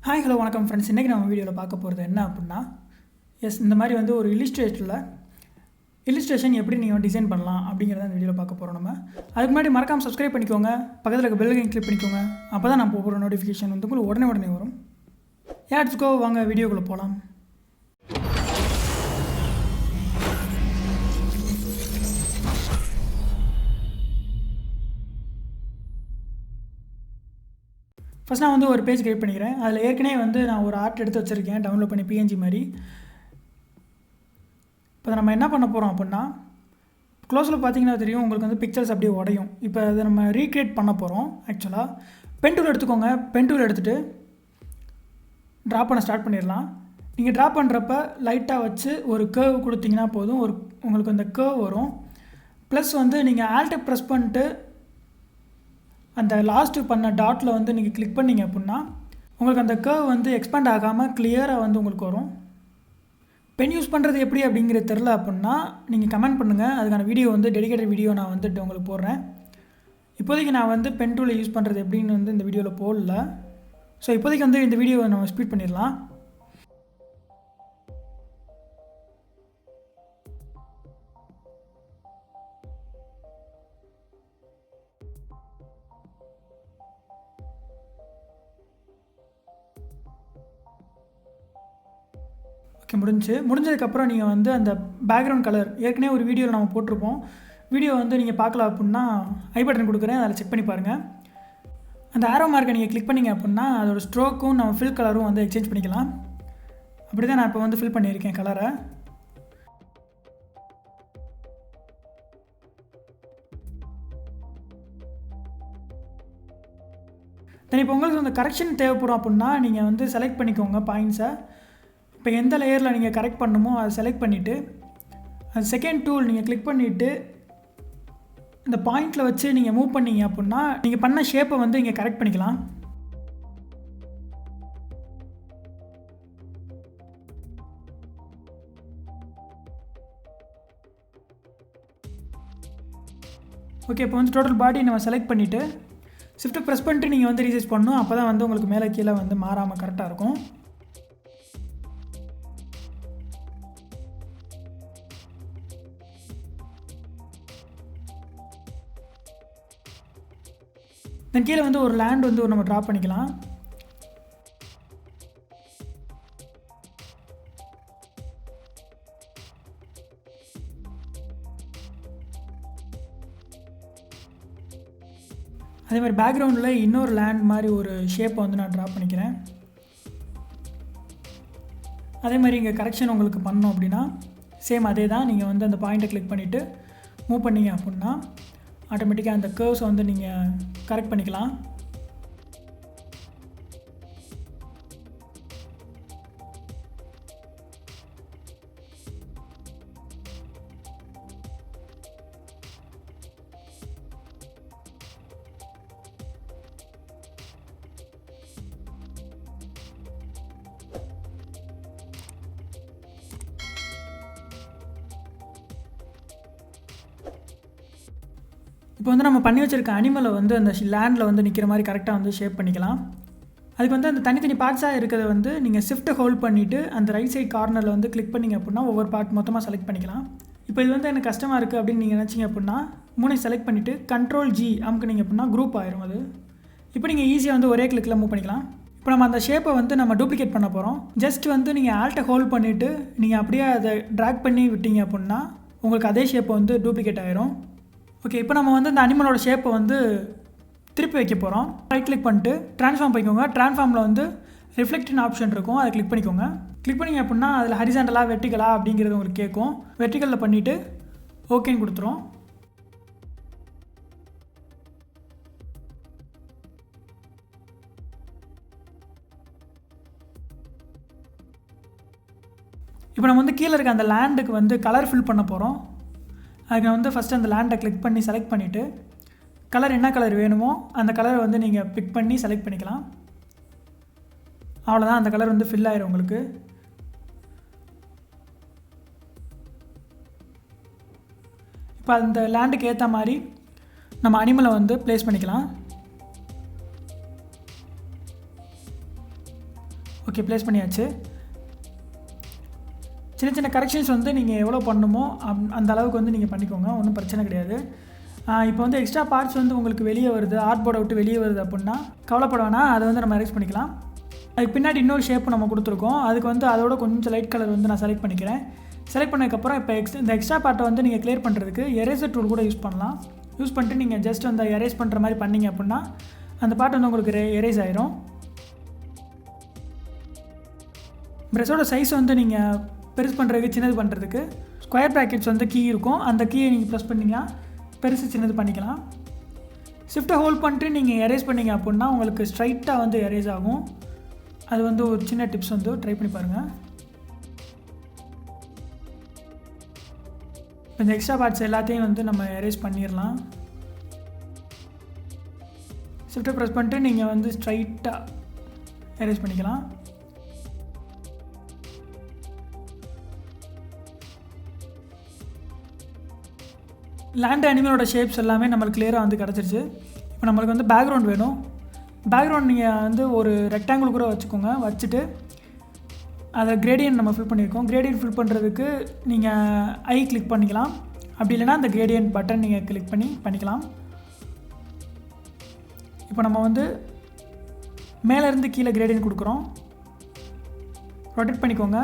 Hi hello வணக்கம் friends. இன்றைக்கி நம்ம வீடியோவில் பார்க்க போகிறது என்ன அப்படின்னா, இந்த மாதிரி வந்து ஒரு இல்லுஸ்ட்ரேஷன் எப்படி நீங்கள் டிசைன் பண்ணலாம் அப்படிங்கிறத இந்த வீடியோவில் பார்க்க போகிறோம். அதுக்கு முன்னாடி மறக்காமல் சப்ஸ்கிரைப் பண்ணிக்கோங்க, பக்கத்தில் இருக்க பெல் ஐக்கன் கிளிக் பண்ணிக்கோங்க. அப்போ தான் நம்ம ஒவ்வொரு நோட்டிஃபிகேஷன் வந்து உங்களுக்கு உடனே வரும். யாட்ஸ்கோ வாங்க வீடியோக்குள்ளே போகலாம். ஃபஸ்ட் நான் வந்து ஒரு பேஜ் கிரியேட் பண்ணிக்கிறேன். அதில் ஏற்கனவே வந்து நான் ஒரு ஆர்ட் எடுத்து வச்சுருக்கேன், டவுன்லோட் பண்ணி பிஎன்ஜி மாதிரி. இப்போ நம்ம என்ன பண்ண போகிறோம் அப்படின்னா, க்ளோஸில் பார்த்தீங்கன்னா தெரியும் உங்களுக்கு வந்து பிக்சர்ஸ் அப்படியே உடையும். இப்போ அதை நம்ம ரீக்ரியேட் பண்ண போகிறோம். ஆக்சுவலாக பென் டூல் எடுத்துக்கோங்க. பென் டூல் எடுத்துகிட்டு ட்ரா பண்ண ஸ்டார்ட் பண்ணிடலாம். நீங்கள் ட்ரா பண்ணுறப்ப லைட்டாக வச்சு ஒரு கேர்வ் கொடுத்தீங்கன்னா போதும், உங்களுக்கு அந்த கேர்வ் வரும். ப்ளஸ் வந்து நீங்கள் ஆல்ட்டை ப்ரெஸ் பண்ணிட்டு அந்த லாஸ்ட்டு பண்ண டாட்டில் வந்து நீங்கள் கிளிக் பண்ணிங்க அப்படின்னா உங்களுக்கு அந்த கேர்வ் வந்து எக்ஸ்பேண்ட் ஆகாமல் கிளியராக வந்து உங்களுக்கு வரும். பென் யூஸ் பண்ணுறது எப்படி அப்படிங்கிறது தெரில அப்படின்னா நீங்கள் கமெண்ட் பண்ணுங்கள். அதுக்கான வீடியோ வந்து டெடிகேட்டட் வீடியோ நான் வந்துட்டு உங்களுக்கு போடுறேன். இப்போதைக்கு நான் வந்து பென் டூலை யூஸ் பண்ணுறது எப்படின்னு வந்து இந்த வீடியோவில் போடல. ஸோ இப்போதைக்கு வந்து இந்த வீடியோவை நம்ம ஸ்பீட் பண்ணிடலாம். ஓகே, முடிஞ்சதுக்கப்புறம் நீங்கள் வந்து அந்த பேக்ரவுண்ட் கலர் ஏற்கனவே ஒரு வீடியோவில் நம்ம போட்டிருப்போம். வீடியோ வந்து நீங்கள் பார்க்கல அப்படின்னா ஐ பட்டன் கொடுக்குறேன், அதில் செக் பண்ணி பாருங்கள். அந்த ஆரோ மார்க்கை நீங்கள் கிளிக் பண்ணிங்க அப்படின்னா அதோட ஸ்ட்ரோக்கும் நம்ம ஃபில் கலரும் வந்து எக்ஸ்சேஞ்ச் பண்ணிக்கலாம். அப்படி தான் நான் இப்போ வந்து ஃபில் பண்ணியிருக்கேன் கலரை. தென் இப்போ உங்களுக்கு வந்து கரெக்ஷன் தேவைப்படும் அப்படின்னா நீங்கள் வந்து செலக்ட் பண்ணிக்கோங்க பாயிண்ட்ஸை. இப்போ எந்த லேயரில் நீங்கள் கரெக்ட் பண்ணணுமோ அதை செலக்ட் பண்ணிவிட்டு அது செகண்ட் டூல் நீங்கள் கிளிக் பண்ணிவிட்டு இந்த பாயிண்டில் வச்சு நீங்கள் மூவ் பண்ணிங்க அப்படின்னா நீங்கள் பண்ண ஷேப்பை வந்து இங்கே கரெக்ட் பண்ணிக்கலாம். ஓகே, இப்போ வந்து டோட்டல் பாடி நம்ம செலக்ட் பண்ணிவிட்டு ஷிஃப்ட்டை ப்ரெஸ் பண்ணிட்டு நீங்கள் வந்து ரீசைஸ் பண்ணணும். அப்போ தான் வந்து உங்களுக்கு மேலே கீழே வந்து மாறாமல் கரெக்டாக இருக்கும். தென் கீழே வந்து ஒரு லேண்ட் வந்து நம்ம ட்ரா பண்ணிக்கலாம். அதே மாதிரி பேக்ரவுண்டில் இன்னொரு லேண்ட் மாதிரி ஒரு ஷேப்பை வந்து நான் ட்ரா பண்ணிக்கிறேன். அதே மாதிரி இங்கே கரெக்ஷன் உங்களுக்கு பண்ணோம் அப்படின்னா சேம் அதே தான். நீங்கள் வந்து அந்த பாயிண்ட்டை கிளிக் பண்ணிவிட்டு மூவ் பண்ணிங்க அப்படின்னா ஆட்டோமேட்டிக்காக அந்த கர்வ்ஸை வந்து நீங்கள் கரெக்ட் பண்ணிக்கலாம். இப்போ வந்து நம்ம பண்ணி வச்சுருக்க அனிமலை வந்து அந்த லேண்டில் வந்து நிற்கிற மாதிரி கரெக்டாக வந்து ஷேப் பண்ணிக்கலாம். அதுக்கு வந்து அந்த தனித்தனி பார்ட்ஸாக இருக்கிறத வந்து நீங்கள் ஷிஃப்ட்டை ஹோல்ட் பண்ணிவிட்டு அந்த ரைட் சைட் கார்னரில் வந்து கிளிக் பண்ணிங்க அப்படின்னா ஒவ்வொரு பார்ட் மொத்தமாக செலக்ட் பண்ணிக்கலாம். இப்போ இது வந்து எனக்கு கஷ்டமாக இருக்குது அப்படின்னு நீங்கள் நினச்சிங்க அப்படின்னா மூணை செலக்ட் பண்ணிவிட்டு Ctrl+G அமுக்குனிங்க அப்படின்னா குரூப் ஆயிரும். அது இப்போ நீங்கள் ஈஸியாக வந்து ஒரே கிளிக்கில் மூவ் பண்ணிக்கலாம். இப்போ நம்ம அந்த ஷேப்பை வந்து நம்ம டூப்ளிகேட் பண்ண போகிறோம். ஜஸ்ட் வந்து நீங்கள் ஆல்ட்டை ஹோல்ட் பண்ணிவிட்டு நீங்கள் அப்படியே அதை ட்ராக் பண்ணி விட்டீங்க அப்படின்னா உங்களுக்கு அதே ஷேப்பை வந்து டூப்ளிகேட் ஆயிரும். ஓகே, இப்போ நம்ம வந்து இந்த அனிமலோட ஷேப்பை வந்து திருப்பி வைக்க போகிறோம். ரைட் கிளிக் பண்ணிட்டு ட்ரான்ஸ்ஃபார்ம் பண்ணிக்கோங்க. ட்ரான்ஸ்ஃபார்மில் வந்து ரிஃப்ளெக்டின் ஆப்ஷன் இருக்கும், அதை கிளிக் பண்ணிக்கோங்க. கிளிக் பண்ணிங்க அப்படின்னா அதில் ஹரிசாண்டலாக வெர்டிகலா அப்படிங்கிறது உங்களுக்கு கேட்கும். வெர்டிகலில் பண்ணிவிட்டு ஓகேன்னு கொடுத்துரும். இப்போ நம்ம வந்து கீழே இருக்க அந்த லேண்டுக்கு வந்து கலர் ஃபில் பண்ண போகிறோம். அதுக்கு வந்து ஃபஸ்ட்டு அந்த லேண்டை கிளிக் பண்ணி செலக்ட் பண்ணிவிட்டு கலர் என்ன கலர் வேணுமோ அந்த கலரை வந்து நீங்கள் பிக் பண்ணி செலக்ட் பண்ணிக்கலாம். அவ்வளோதான், அந்த கலர் வந்து ஃபில் ஆயிரும் உங்களுக்கு. இப்போ அந்த லேண்டுக்கு ஏற்ற மாதிரி நம்ம அனிமலை வந்து ப்ளேஸ் பண்ணிக்கலாம். ஓகே, ப்ளேஸ் பண்ணியாச்சு. சின்ன சின்ன கரெக்ஷன்ஸ் வந்து நீங்கள் எவ்வளோ பண்ணணுமோ அந்த அளவுக்கு வந்து நீங்கள் பண்ணிக்கோங்க, ஒன்றும் பிரச்சனை கிடையாது. இப்போ வந்து எக்ஸ்ட்ரா பார்ட்ஸ் வந்து உங்களுக்கு வெளியே வருது, ஆர்ட் போர்டை விட்டு வெளியே வருது அப்படின்னா கவலைப்பட வேணாம், அதை வந்து நம்ம எரேஸ் பண்ணிக்கலாம். அதுக்கு பின்னாடி இன்னொரு ஷேப்பு நம்ம கொடுத்துருக்கோம். அதுக்கு வந்து அதோட கொஞ்சம் லைட் கலர் வந்து நான் செலக்ட் பண்ணிக்கிறேன். செலக்ட் பண்ணதுக்கப்புறம் இப்போ இந்த எக்ஸ்ட்ரா பார்ட்டை வந்து நீங்கள் கிளியர் பண்ணுறதுக்கு எரேசர் டூல் கூட யூஸ் பண்ணலாம். யூஸ் பண்ணிட்டு நீங்கள் ஜஸ்ட் அந்த எரேஸ் பண்ணுற மாதிரி பண்ணிங்க அப்படின்னா அந்த பார்ட் வந்து உங்களுக்கு எரேஸ் ஆயிரும். ப்ரெஷ்ஷோட சைஸ் வந்து நீங்கள் பெருசு பண்ணுறதுக்கு சின்னது பண்ணுறதுக்கு ஸ்கொயர் ப்ராக்கெட்ஸ் வந்து கீ இருக்கும். அந்த கீயை நீங்கள் ப்ரெஸ் பண்ணிங்கன்னா பெருசு சின்னது பண்ணிக்கலாம். ஷிஃப்ட்டை ஹோல்ட் பண்ணிட்டு நீங்கள் எரேஸ் பண்ணிங்க அப்படின்னா உங்களுக்கு ஸ்ட்ரைட்டாக வந்து எரேஸ் ஆகும். அது வந்து ஒரு சின்ன டிப்ஸ் வந்து ட்ரை பண்ணி பாருங்கள். இந்த எக்ஸ்ட்ரா பார்ட்ஸ் எல்லாத்தையும் வந்து நம்ம எரேஸ் பண்ணிடலாம். ஷிஃப்ட்டை ப்ரெஸ் பண்ணிட்டு நீங்கள் வந்து ஸ்ட்ரைட்டாக எரேஸ் பண்ணிக்கலாம். லேண்ட் அனிமலோட ஷேப்ஸ் எல்லாமே நம்மளுக்கு கிளியராக வந்து கிடச்சிருச்சு. இப்போ நம்மளுக்கு வந்து பேக்ரவுண்ட் வேணும். பேக்ரவுண்ட் நீங்கள் வந்து ஒரு ரெக்டாங்கிள் கூட வச்சுக்கோங்க. வச்சுட்டு அதை கிரேடியன்ட் நம்ம ஃபில் பண்ணியிருக்கோம். கிரேடியன்ட் ஃபில் பண்ணுறதுக்கு நீங்கள் ஐ கிளிக் பண்ணிக்கலாம். அப்படி இல்லைனா அந்த கிரேடியன்ட் பட்டன் நீங்கள் கிளிக் பண்ணிக்கலாம். இப்போ நம்ம வந்து மேலேருந்து கீழே கிரேடியன்ட் கொடுக்குறோம். ரொட்டேட் பண்ணிக்கோங்க.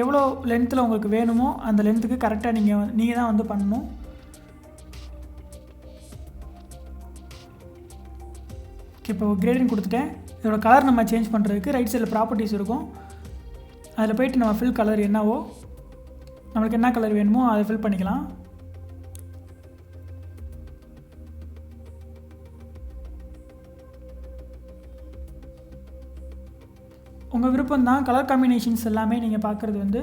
எவ்வளோ லென்த்தில் உங்களுக்கு வேணுமோ அந்த லென்த்துக்கு கரெக்டாக நீங்கள் தான் வந்து பண்ணணும். இப்போ கிரேடியன்ட் கொடுத்துட்டேன். இதோட கலர் நம்ம சேஞ்ச் பண்ணுறதுக்கு ரைட் சைடில் ப்ராப்பர்ட்டிஸ் இருக்கும். அதில் போய்ட்டு நம்ம ஃபில் கலர் என்னவோ நம்மளுக்கு என்ன கலர் வேணுமோ அதை ஃபில் பண்ணிக்கலாம். உங்கள் விருப்பம் தான். கலர் காம்பினேஷன்ஸ் எல்லாமே நீங்கள் பார்க்குறது வந்து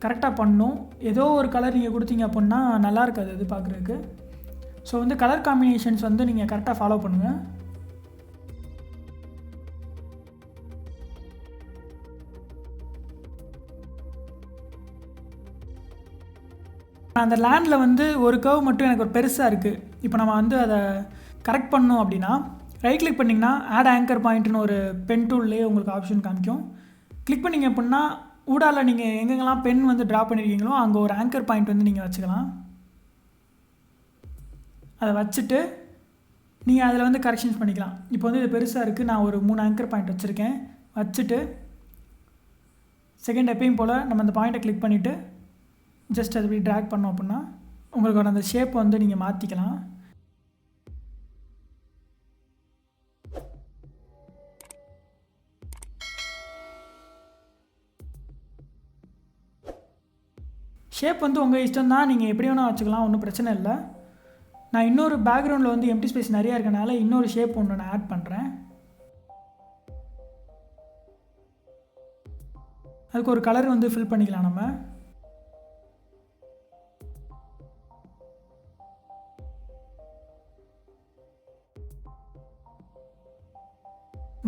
கரெக்டாக பண்ணணும். ஏதோ ஒரு கலர் நீங்கள் கொடுத்தீங்க அப்படின்னா நல்லா இருக்காது அது பார்க்குறதுக்கு. ஸோ வந்து கலர் காம்பினேஷன்ஸ் வந்து நீங்கள் கரெக்டாக ஃபாலோ பண்ணுங்கள். அந்த லேண்டில் வந்து ஒரு கர்வ் மட்டும் எனக்கு ஒரு பெருசாக இருக்குது. இப்போ நம்ம வந்து அதை கரெக்ட் பண்ணணும் அப்படின்னா ரைட் கிளிக் பண்ணிங்கன்னா ஆட் ஆங்கர் பாயிண்ட்னு ஒரு பென் டூல்லேயே உங்களுக்கு ஆப்ஷன் காமிக்கும். கிளிக் பண்ணிங்க அப்படின்னா ஊடால நீங்கள் எங்கெங்கெல்லாம் பென் வந்து ட்ரா பண்ணியிருக்கீங்களோ அங்கே ஒரு ஆங்கர் பாயிண்ட் வந்து நீங்கள் வச்சுக்கலாம். அதை வச்சுட்டு நீங்கள் அதில் வந்து கரெக்ஷன்ஸ் பண்ணிக்கலாம். இப்போ வந்து இது பெருசாக இருக்குது, நான் ஒரு 3 ஆங்கர் பாயிண்ட் வச்சுருக்கேன். வச்சுட்டு செகண்ட் எப்பயும் போல் நம்ம அந்த பாயிண்ட்டை கிளிக் பண்ணிவிட்டு ஜஸ்ட் அது இப்படி ட்ராக் பண்ணோம் அப்படின்னா உங்களோட அந்த ஷேப் வந்து நீங்கள் மாற்றிக்கலாம். ஷேப் வந்து உங்கள் இஷ்டம் தான், நீங்கள் எப்படி வேணால் வச்சுக்கலாம், ஒன்றும் பிரச்சனை இல்லை. நான் இன்னொரு பேக்ரவுண்டில் வந்து எம்டி ஸ்பேஸ் நிறையா இருக்கனால இன்னொரு ஷேப் ஒன்று நான் ஆட் பண்ணுறேன். அதுக்கு ஒரு கலர் வந்து ஃபில் பண்ணிக்கலாம் நம்ம.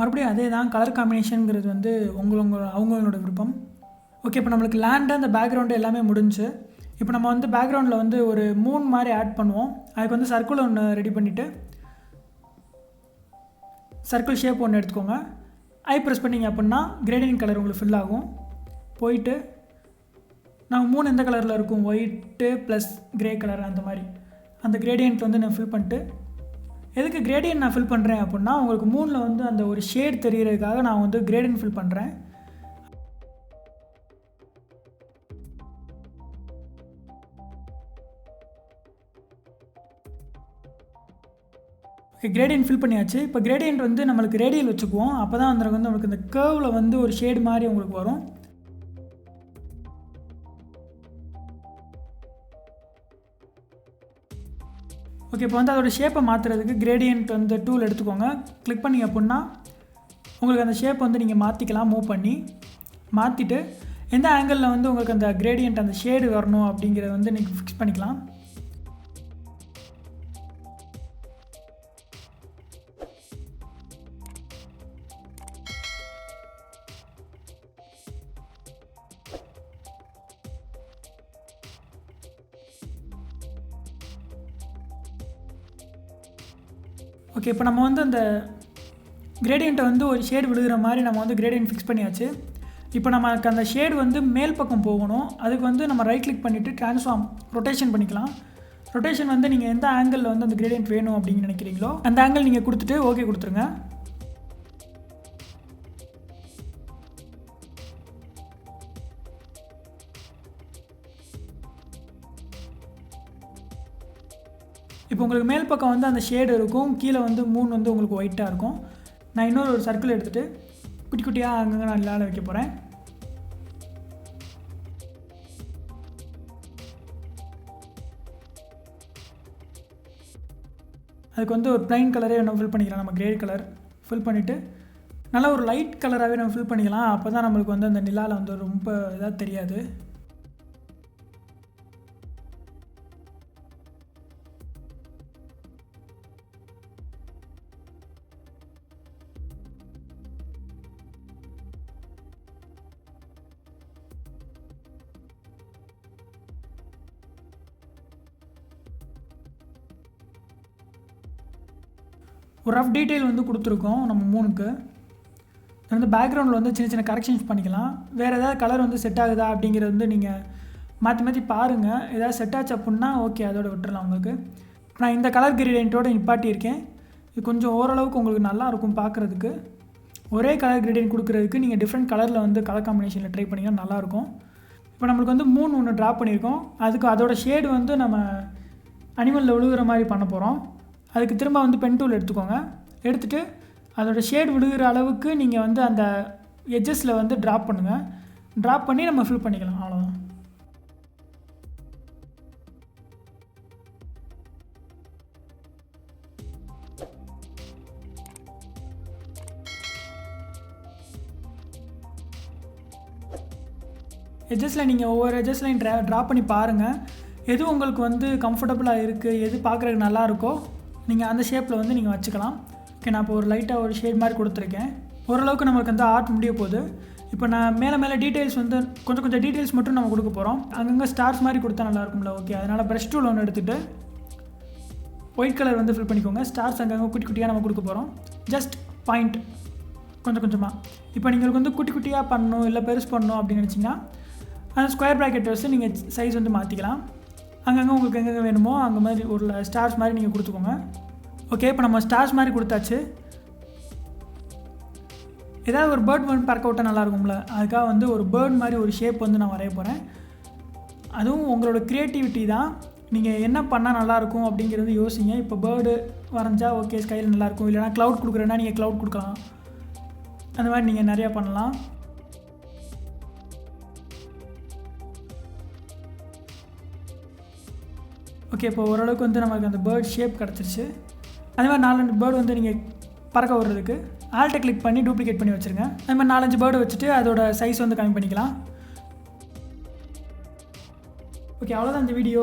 மறுபடியும் அதே தான், கலர் காம்பினேஷனுங்கிறது வந்து அவங்களோட விருப்பம். ஓகே, இப்போ நம்மளுக்கு லேண்டு அந்த பேக்ரவுண்டு எல்லாமே முடிஞ்சு. இப்போ நம்ம வந்து பேக்ரவுண்டில் வந்து ஒரு மூன் மாதிரி ஆட் பண்ணுவோம். அதுக்கு வந்து சர்க்கிள் ஒன்று ரெடி பண்ணிவிட்டு சர்க்கிள் ஷேப் ஒன்று எடுத்துக்கோங்க. ஐ ப்ரெஸ் பண்ணிங்க அப்படின்னா கிரேடியன்ட் கலர் உங்களுக்கு ஃபில் ஆகும். போயிட்டு நம்ம மூணு எந்த கலரில் இருக்கும், ஒயிட்டு ப்ளஸ் க்ரே கலர் அந்த மாதிரி அந்த கிரேடியன்ட் வந்து நான் ஃபில் பண்ணிட்டு, எதுக்கு கிரேடியன்ட் நான் ஃபில் பண்ணுறேன் அப்படின்னா உங்களுக்கு மூணில் வந்து அந்த ஒரு ஷேட் தெரிகிறதுக்காக நான் வந்து கிரேடியன்ட் ஃபில் பண்ணுறேன். கிரேடியன்ட் ஃபில் பண்ணியாச்சு. இப்போ கிரேடியன்ட் வந்து நம்மளுக்கு ரேடியல் வச்சுக்குவோம். அப்போ தான் வந்து நம்மளுக்கு இந்த கர்வில் வந்து ஒரு ஷேடு மாதிரி உங்களுக்கு வரும். ஓகே, இப்போ வந்து அதோட ஷேப்பை மாற்றுறதுக்கு கிரேடியன்ட் வந்து டூல் எடுத்துக்கோங்க. கிளிக் பண்ணிங்க அப்படின்னா உங்களுக்கு அந்த ஷேப் வந்து நீங்கள் மாற்றிக்கலாம். மூவ் பண்ணி மாற்றிட்டு எந்த ஆங்கிளில் வந்து உங்களுக்கு அந்த கிரேடியன்ட் அந்த ஷேடு வரணும் அப்படிங்கிறத வந்து நீங்கள் ஃபிக்ஸ் பண்ணிக்கலாம். ஓகே, இப்போ நம்ம வந்து அந்த கிரேடியண்ட்டை வந்து ஒரு ஷேடு விழுகிற மாதிரி நம்ம வந்து கிரேடியன்ட் ஃபிக்ஸ் பண்ணியாச்சு. இப்போ நமக்கு அந்த ஷேடு வந்து மேல் பக்கம் போகணும். அதுக்கு வந்து நம்ம ரைட் கிளிக் பண்ணிவிட்டு ட்ரான்ஸ்ஃபார்ம் ரொட்டேஷன் பண்ணிக்கலாம். ரொட்டேஷன் வந்து நீங்கள் எந்த ஆங்கிளில் வந்து அந்த கிரேடியன்ட் வேணும் அப்படின்னு நினைக்கிறீங்களோ அந்த ஆங்கிள் நீங்கள் கொடுத்துட்டு ஓகே கொடுத்துருங்க. இப்போ உங்களுக்கு மேல் பக்கம் வந்து அந்த ஷேடு இருக்கும், கீழே வந்து மூணு வந்து உங்களுக்கு ஒயிட்டாக இருக்கும். நான் இன்னொரு சர்க்கிள் எடுத்துகிட்டு குட்டி குட்டியாக அங்கங்கே நான் இல்லாத வைக்க போகிறேன். அதுக்கு வந்து ஒரு ப்ளைன் கலரே நம்ம ஃபில் பண்ணிக்கலாம். நம்ம கிரே கலர் ஃபில் பண்ணிவிட்டு நல்லா ஒரு லைட் கலராகவே நம்ம ஃபில் பண்ணிக்கலாம். அப்போ தான் நம்மளுக்கு வந்து அந்த நிலாவில் வந்து ரொம்ப இதாக தெரியாது. ஒரு ரஃப் டீட்டெயில் வந்து கொடுத்துருக்கோம் நம்ம 3க்கு. வந்து பேக்ரவுண்டில் வந்து சின்ன சின்ன கரெக்ஷன்ஸ் பண்ணிக்கலாம். வேறு ஏதாவது கலர் வந்து செட் ஆகுதா அப்படிங்கிறது வந்து நீங்கள் மாற்றி மாற்றி பாருங்கள். ஏதாவது செட் ஆச்சு அப்படின்னா ஓகே, அதோட விட்டுறலாம். உங்களுக்கு நான் இந்த கலர் கிரேடியண்ட்டோடு நிப்பாட்டியிருக்கேன். இது கொஞ்சம் ஓரளவுக்கு உங்களுக்கு நல்லாயிருக்கும் பார்க்குறதுக்கு. ஒரே கலர் கிரேடியன்ட் கொடுக்குறதுக்கு நீங்கள் டிஃப்ரெண்ட் கலரில் வந்து கலர் காம்பினேஷனில் ட்ரை பண்ணிங்கன்னா நல்லாயிருக்கும். இப்போ நம்மளுக்கு வந்து 3 ஒன்று ட்ரா பண்ணியிருக்கோம். அதுக்கு அதோட ஷேடு வந்து நம்ம அனிமலில் விழுகிற மாதிரி பண்ண போகிறோம். அதுக்கு திரும்ப வந்து பென் டூல் எடுத்துக்கோங்க. எடுத்துகிட்டு அதோடய ஷேட் விழுகிற அளவுக்கு நீங்கள் வந்து அந்த எட்ஜஸில் வந்து ட்ராப் பண்ணுங்கள். ட்ராப் பண்ணி நம்ம ஃபில் பண்ணிக்கலாம். அவ்வளோதான். எட்ஜஸில் நீங்கள் ஒவ்வொரு எட்ஜஸ்லையும் ட்ராப் பண்ணி பாருங்கள். எது உங்களுக்கு வந்து கம்ஃபர்டபுளாக இருக்குது, எது பார்க்குறதுக்கு நல்லா இருக்கோ நீங்கள் அந்த ஷேப்பில் வந்து நீங்கள் வச்சுக்கலாம். ஓகே, நான் இப்போ ஒரு லைட்டாக ஒரு ஷேட் மாதிரி கொடுத்துருக்கேன். ஓரளவுக்கு நம்மளுக்கு வந்து ஆர்ட் முடிய போகுது. இப்போ நான் மேலே டீட்டெயில்ஸ் வந்து கொஞ்சம் டீட்டெயில்ஸ் மட்டும் நம்ம கொடுக்க போகிறோம். அங்கங்கே ஸ்டார்ஸ் மாதிரி கொடுத்தா நல்லாயிருக்கும்ல. ஓகே, அதனால் ப்ரஷ் டூல் ஒன்று எடுத்துகிட்டு ஒயிட் கலர் வந்து ஃபில் பண்ணிக்கோங்க. ஸ்டார்ஸ் அங்கங்கே குட்டி குட்டியாக நம்ம கொடுக்க போகிறோம். ஜஸ்ட் பாயிண்ட் கொஞ்சமாக. இப்போ நீங்கள் வந்து குட்டி குட்டியாக பண்ணணும் இல்லை பெருசு பண்ணணும் அப்படின்னு நினச்சிங்கன்னா அந்த ஸ்கொயர் ப்ராக்கெட் வச்சு நீங்கள் சைஸ் வந்து மாற்றிக்கலாம். அங்கங்கே உங்களுக்கு எங்கெங்கே வேணுமோ அங்கே மாதிரி ஒரு ஸ்டார்ஸ் மாதிரி நீங்கள் கொடுத்துக்கோங்க. ஓகே, இப்போ நம்ம ஸ்டார்ஸ் மாதிரி கொடுத்தாச்சு. ஏதாவது ஒரு பேர்ட் வந்து பறக்க விட்டால் நல்லாயிருக்கும்ல. அதுக்காக வந்து ஒரு பேர்ட் மாதிரி ஒரு ஷேப் வந்து நான் வரைய போகிறேன். அதுவும் உங்களோட க்ரியேட்டிவிட்டி தான். நீங்கள் என்ன பண்ணால் நல்லாயிருக்கும் அப்படிங்கிறது யோசிங்க. இப்போ பேர்டு வரைஞ்சா ஓகே ஸ்கையில் நல்லாயிருக்கும். இல்லைனா க்ளவுட் கொடுக்குறேன்னா நீங்கள் க்ளவுட் கொடுக்கலாம். அந்த மாதிரி நீங்கள் நிறையா பண்ணலாம். ஓகே, இப்போ ஓரளவுக்கு வந்து நமக்கு அந்த பேர்ட் ஷேப் கிடச்சிருச்சு. அதே மாதிரி 4-5 பேர்டு வந்து நீங்கள் பறக்க விடுறதுக்கு ஆல்ட்டை கிளிக் பண்ணி டூப்ளிகேட் பண்ணி வச்சுருங்க. அதே மாதிரி 4-5 பேர்டு வச்சுட்டு அதோட சைஸ் வந்து கம்மி பண்ணிக்கலாம். ஓகே, அவ்வளோதான் இந்த வீடியோ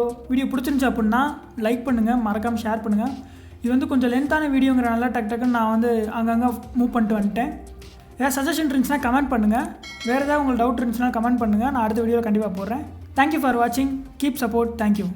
பிடிச்சிருந்துச்சு அப்படின்னா லைக் பண்ணுங்கள், மறக்காமல் ஷேர் பண்ணுங்கள். இது வந்து கொஞ்சம் லென்த்தான வீடியோங்கிறனால டக்குன்னு நான் வந்து அங்கங்கே மூவ் பண்ணிட்டு வந்துட்டேன். ஏதாவது சஜஷன் இருந்துச்சுன்னா கமெண்ட் பண்ணுங்கள். வேறு ஏதாவது உங்களுக்கு டவுட் இருந்துச்சுன்னா கமெண்ட் பண்ணுங்கள். நான் அடுத்த வீடியோவில் கண்டிப்பாக போடுறேன். தேங்க்யூ ஃபார் வாட்சிங். Keep support. தேங்க்யூ.